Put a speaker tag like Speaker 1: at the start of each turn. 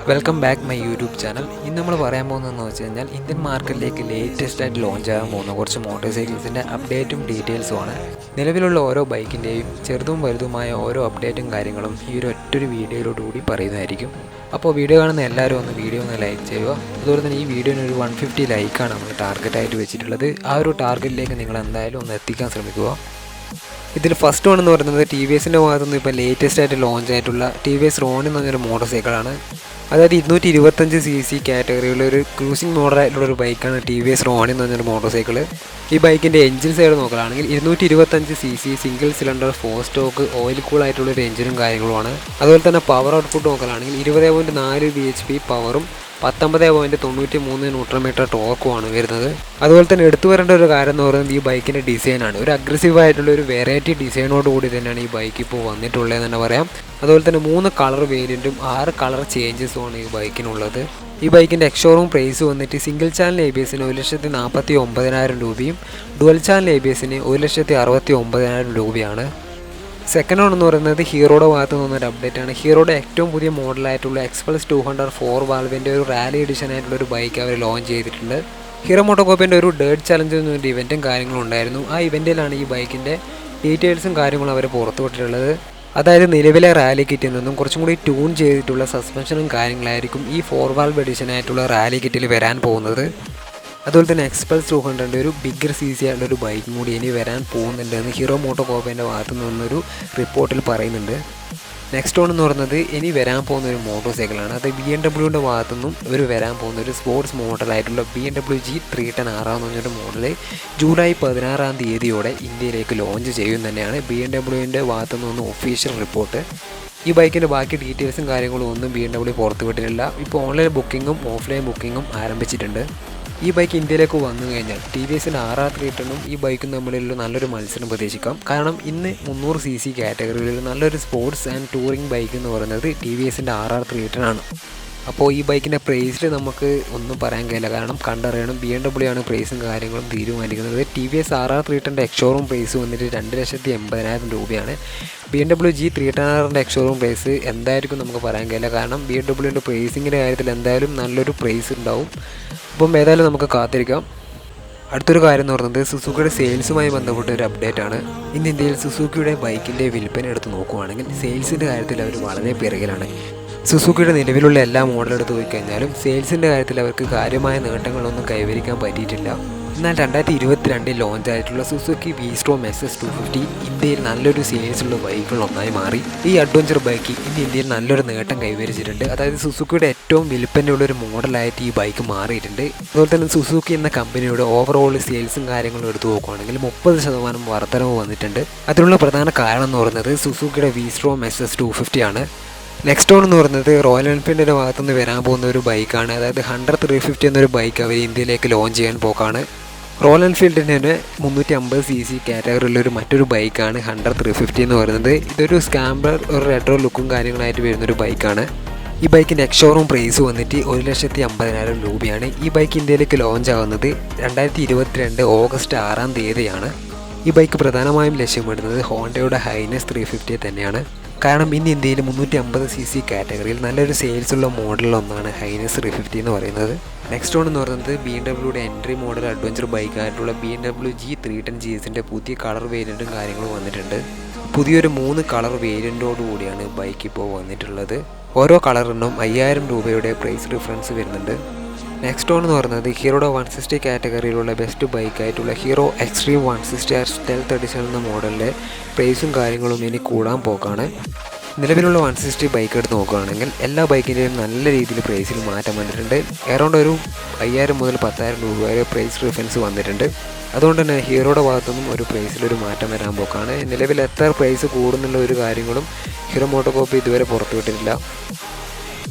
Speaker 1: Welcome back my YouTube channel. ഇന്ന് നമ്മൾ പറയാൻ പോകുന്നതെന്ന് വെച്ച് കഴിഞ്ഞാൽ ഇന്ത്യൻ മാർക്കറ്റിലേക്ക് ലേറ്റസ്റ്റ് ആയിട്ട് ലോഞ്ച് ആകാൻ പോകുന്ന കുറച്ച് മോട്ടോർ സൈക്കിൾസിൻ്റെ അപ്ഡേറ്റും ഡീറ്റെയിൽസുമാണ്. നിലവിലുള്ള ഓരോ ബൈക്കിൻ്റെയും ചെറുതും വലുതുമായ ഓരോ അപ്ഡേറ്റും കാര്യങ്ങളും ഈ ഒരു ഒറ്റൊരു വീഡിയോയിലോടുകൂടി പറയുന്നതായിരിക്കും. അപ്പോൾ വീഡിയോ കാണുന്ന എല്ലാവരും വീഡിയോ ഒന്ന് ലൈക്ക് ചെയ്യുക. അതുപോലെ തന്നെ ഈ വീഡിയോന് ഒരു 150 ലൈക്കാണ് നമ്മൾ ടാർഗറ്റായിട്ട് വെച്ചിട്ടുള്ളത്. ആ ഒരു ടാർഗറ്റിലേക്ക് നിങ്ങൾ എന്തായാലും ഒന്ന് എത്തിക്കാൻ ശ്രമിക്കുക. ഇതിൽ ഫസ്റ്റ് വൺ എന്ന് പറയുന്നത് ടി വി എസിൻ്റെ ഭാഗത്തുനിന്ന് ഇപ്പോൾ ലേറ്റസ്റ്റ് ആയിട്ട് ലോഞ്ച് ആയിട്ടുള്ള Tvs Ronin എന്ന് പറഞ്ഞൊരു മോട്ടോർ സൈക്കിളാണ്. അതായത് 225cc കാറ്റഗറിയിലുള്ള ഒരു ക്രൂസിംഗ് മോഡലായിട്ടുള്ള ഒരു ബൈക്കാണ് Tvs Ronin എന്ന് പറഞ്ഞൊരു മോട്ടോർ സൈക്കിൾ. ഈ ബൈക്കിൻ്റെ എഞ്ചിൻ സൈഡ് നോക്കുകയാണെങ്കിൽ 225cc single cylinder 4 stock oil cool ആയിട്ടുള്ളൊരു എഞ്ചിനും കാര്യങ്ങളുമാണ്. അതുപോലെ തന്നെ പവർ ഔട്ട്പുട്ട് നോക്കുകയാണെങ്കിൽ 20.4 bhp പവറും 19.93 ന്യൂട്രൺ മീറ്റർ ടോർക്കുമാണ് വരുന്നത്. അതുപോലെ തന്നെ എടുത്തു വരേണ്ട ഒരു കാര്യം എന്ന് പറയുന്നത് ഈ ബൈക്കിൻ്റെ ഡിസൈനാണ്. ഒരു അഗ്രസീവ് ആയിട്ടുള്ള ഒരു വെറൈറ്റി ഡിസൈനോട് കൂടി തന്നെയാണ് ഈ ബൈക്ക് ഇപ്പോൾ വന്നിട്ടുള്ളതെന്ന് തന്നെ പറയാം. അതുപോലെ തന്നെ 3 കളർ വേരിയൻറ്റും 6 കളർ ചേഞ്ചസുമാണ് ഈ ബൈക്കിനുള്ളത്. ഈ ബൈക്കിൻ്റെ എക്സ്ഷോറൂം പ്രൈസ് വന്നിട്ട് സിംഗിൾ ചാനൽ ABSന് 1,49,000 രൂപയും ഡുവൽ ചാനൽ ABSന് 1,69,000 രൂപയാണ്. സെക്കൻഡ് വൺ എന്ന് പറയുന്നത് ഹീറോയുടെ ഭാഗത്ത് നിന്നൊരു അപ്ഡേറ്റ് ആണ്. ഹീറോയുടെ ഏറ്റവും പുതിയ മോഡലായിട്ടുള്ള xpulse 200 4 വാൽവിൻ്റെ ഒരു റാലി എഡിഷൻ ആയിട്ടുള്ള ഒരു ബൈക്ക് അവർ ലോഞ്ച് ചെയ്തിട്ടുണ്ട്. ഹീറോ മോട്ടോകോപ്പിൻ്റെ ഒരു ഡേർട്ട് ചലഞ്ച് എന്നൊരു ഇവൻറ്റും കാര്യങ്ങളും ഉണ്ടായിരുന്നു. ആ ഇവൻറ്റിലാണ് ഈ ബൈക്കിൻ്റെ ഡീറ്റെയിൽസും കാര്യങ്ങളും അവർ പുറത്തുവിട്ടിട്ടുള്ളത്. അതായത് നിലവിലെ റാലി കിറ്റിൽ നിന്നും കുറച്ചും കൂടി ട്യൂൺ ചെയ്തിട്ടുള്ള സസ്പെൻഷനും കാര്യങ്ങളായിരിക്കും ഈ 4 വാൽവ് എഡിഷൻ ആയിട്ടുള്ള റാലി കിറ്റിൽ വരാൻ പോകുന്നത്. അതുപോലെ തന്നെ xpulse 200 ഒരു ബിഗ്ഗർ CC ആയിട്ടുള്ള ഒരു ബൈക്കും കൂടി ഇനി വരാൻ പോകുന്നുണ്ടെന്ന് ഹീറോ മോട്ടോകോപ്പിൻ്റെ ഭാഗത്തു നിന്നൊരു റിപ്പോർട്ടിൽ പറയുന്നുണ്ട്. നെക്സ്റ്റ് വൺ എന്ന് പറയുന്നത് ഇനി വരാൻ പോകുന്ന ഒരു മോട്ടോർ സൈക്കിളാണ്. അത് BMW ഭാഗത്തു നിന്നും ഒരു വരാൻ പോകുന്ന ഒരു സ്പോർട്സ് മോഡലായിട്ടുള്ള BMW G310 എന്ന് പറഞ്ഞൊരു മോഡൽ ജൂലൈ 16 ഇന്ത്യയിലേക്ക് ലോഞ്ച് ചെയ്യും തന്നെയാണ് BMW ഭാഗത്തു നിന്ന് ഒഫീഷ്യൽ റിപ്പോർട്ട്. ഈ ബൈക്കിൻ്റെ ബാക്കി ഡീറ്റെയിൽസും കാര്യങ്ങളും ഒന്നും BMW പുറത്തുവിട്ടിട്ടില്ല. ഇപ്പോൾ ഓൺലൈൻ ബുക്കിങ്ങും ഓഫ്ലൈൻ ബുക്കിങ്ങും ആരംഭിച്ചിട്ടുണ്ട്. ഈ ബൈക്ക് ഇന്ത്യയിലേക്ക് വന്നു കഴിഞ്ഞാൽ TVSൻ്റെ RR310ഉം ഈ ബൈക്കും തമ്മിലുള്ള നല്ലൊരു മത്സരം പ്രതീക്ഷിക്കാം. കാരണം ഇന്ന് 300cc കാറ്റഗറിയിൽ നല്ലൊരു സ്പോർട്സ് ആൻഡ് ടൂറിംഗ് ബൈക്ക് എന്ന് പറയുന്നത് TVSൻ്റെ RR310 ആണ്. അപ്പോൾ ഈ ബൈക്കിൻ്റെ പ്രൈസിൽ നമുക്ക് ഒന്നും പറയാൻ കഴിയില്ല. കാരണം കണ്ടറിയണം, BMW ആണ് പ്രൈസും കാര്യങ്ങളും തീരുമാനിക്കുന്നത്. TVS RR310ൻ്റെ എക്സ്ഷോറൂം പ്രൈസ് വന്നിട്ട് 2,80,000 രൂപയാണ്. BMW G310ൻ്റെ എക്സ്ഷോറൂം പ്രൈസ് എന്തായിരിക്കും നമുക്ക് പറയാൻ കഴിയില്ല. കാരണം BMWൻ്റെ പ്രൈസിങ്ങിൻ്റെ കാര്യത്തിൽ എന്തായാലും നല്ലൊരു പ്രൈസ് ഉണ്ടാവും. അപ്പം ഏതായാലും നമുക്ക് കാത്തിരിക്കാം. അടുത്തൊരു കാര്യം എന്ന് പറയുന്നത് സുസുക്കിയുടെ സെയിൽസുമായി ബന്ധപ്പെട്ട ഒരു അപ്ഡേറ്റ് ആണ്. ഇന്ന് ഇന്ത്യയിൽ സുസുക്കിയുടെ ബൈക്കിൻ്റെ വിൽപ്പന എടുത്ത് നോക്കുകയാണെങ്കിൽ സെയിൽസിൻ്റെ കാര്യത്തിൽ അവർ വളരെ പിറകിലാണ്. സുസുക്കിയുടെ നിലവിലുള്ള എല്ലാ മോഡലും എടുത്ത് പോയിക്കഴിഞ്ഞാലും സെയിൽസിൻ്റെ കാര്യത്തിൽ അവർക്ക് കാര്യമായ നേട്ടങ്ങളൊന്നും കൈവരിക്കാൻ പറ്റിയിട്ടില്ല. എന്നാൽ 2022 ലോഞ്ച് ആയിട്ടുള്ള സുസുക്കി V-Strom SS250 ഇന്ത്യയിൽ നല്ലൊരു സെയിൽസുള്ള ബൈക്കുകളൊന്നായി മാറി. ഈ അഡ്വഞ്ചർ ബൈക്ക് ഇന്ന് ഇന്ത്യയിൽ നല്ലൊരു നേട്ടം കൈവരിച്ചിട്ടുണ്ട്. അതായത് സുസുക്കിയുടെ ഏറ്റവും വിൽപ്പനയുള്ളൊരു മോഡലായിട്ട് ഈ ബൈക്ക് മാറിയിട്ടുണ്ട്. അതുപോലെ തന്നെ സുസുക്കി എന്ന കമ്പനിയുടെ ഓവറോൾ സെയിൽസും കാര്യങ്ങളും എടുത്തു നോക്കുകയാണെങ്കിൽ 30% വർധനവ് വന്നിട്ടുണ്ട്. അതിനുള്ള പ്രധാന കാരണം എന്ന് പറയുന്നത് സുസുക്കിയുടെ V-Strom SS250 ആണ്. നെക്സ്റ്റ് വൺ എന്ന് പറയുന്നത് റോയൽ എൻഫീൽഡിൻ്റെ ഭാഗത്തുനിന്ന് വരാൻ പോകുന്ന ഒരു ബൈക്കാണ്. അതായത് 100-350 എന്നൊരു ബൈക്ക് അവർ ഇന്ത്യയിലേക്ക് ലോഞ്ച് ചെയ്യാൻ പോക്കാണ്. റോയൽ എൻഫീൽഡിൻ്റെ തന്നെ 350cc കാറ്റഗറിയിലൊരു മറ്റൊരു ബൈക്കാണ് 100-350 എന്ന് പറയുന്നത്. ഇതൊരു സ്കാംബർ ഒരു റെട്രോ ലുക്കും കാര്യങ്ങളായിട്ട് വരുന്നൊരു ബൈക്കാണ്. ഈ ബൈക്കിൻ്റെ എക്സ്ഷോറൂം പ്രൈസ് വന്നിട്ട് 1,50,000 രൂപയാണ്. ഈ ബൈക്ക് ഇന്ത്യയിലേക്ക് ലോഞ്ച് ആകുന്നത് 2022 ഓഗസ്റ്റ് 6 ഈ ബൈക്ക് പ്രധാനമായും ലക്ഷ്യമിടുന്നത് ഹോണ്ടയുടെ ഹൈനസ് 350 തന്നെയാണ്. കാരണം ഇന്ന് ഇന്ത്യയിൽ 350cc കാറ്റഗറിയിൽ നല്ലൊരു സെയിൽസ് ഉള്ള മോഡലൊന്നാണ് ഹൈനസ് 350 എന്ന് പറയുന്നത്. നെക്സ്റ്റ് വൺ എന്ന് പറയുന്നത് BMWയുടെ എൻട്രി മോഡൽ അഡ്വഞ്ചർ ബൈക്കായിട്ടുള്ള BMW G310 GSൻ്റെ പുതിയ കളർ വേരിയൻറ്റും കാര്യങ്ങളും വന്നിട്ടുണ്ട്. പുതിയൊരു 3 കളർ വേരിയൻറ്റോടു കൂടിയാണ് ബൈക്ക് ഇപ്പോൾ വന്നിട്ടുള്ളത്. ഓരോ കളറിനും 5,000 രൂപയുടെ പ്രൈസ് ഡിഫറൻസ് വരുന്നുണ്ട്. നെക്സ്റ്റ് വൺ എന്ന് പറയുന്നത് ഹീറോയുടെ 160 കാറ്റഗറിയിലുള്ള ബെസ്റ്റ് ബൈക്കായിട്ടുള്ള ഹീറോ എക്സ്ട്രീം 160 സ്റ്റെൽത്ത് എഡിഷൻ എന്ന മോഡലിൻ്റെ പ്രൈസും കാര്യങ്ങളും ഇനി കൂടാൻ പോക്കാണ്. നിലവിലുള്ള 160 ബൈക്ക് എടുത്ത് നോക്കുകയാണെങ്കിൽ എല്ലാ ബൈക്കിൻ്റെയും നല്ല രീതിയിൽ പ്രൈസിൽ മാറ്റം വന്നിട്ടുണ്ട്. എറൗണ്ട് ഒരു 5,000 മുതൽ 10,000 രൂപ വരെ പ്രൈസ് ഡിഫറൻസ് വന്നിട്ടുണ്ട്. അതുകൊണ്ട് തന്നെ ഹീറോയുടെ ഭാഗത്തുനിന്നും ഒരു പ്രൈസിലൊരു മാറ്റം വരാൻ പോക്കാണ്. നിലവിൽ എത്ര പ്രൈസ് കൂടുന്നുള്ള ഒരു കാര്യങ്ങളും ഹീറോ മോട്ടോകോപ്പ് ഇതുവരെ പുറത്തുവിട്ടിട്ടില്ല.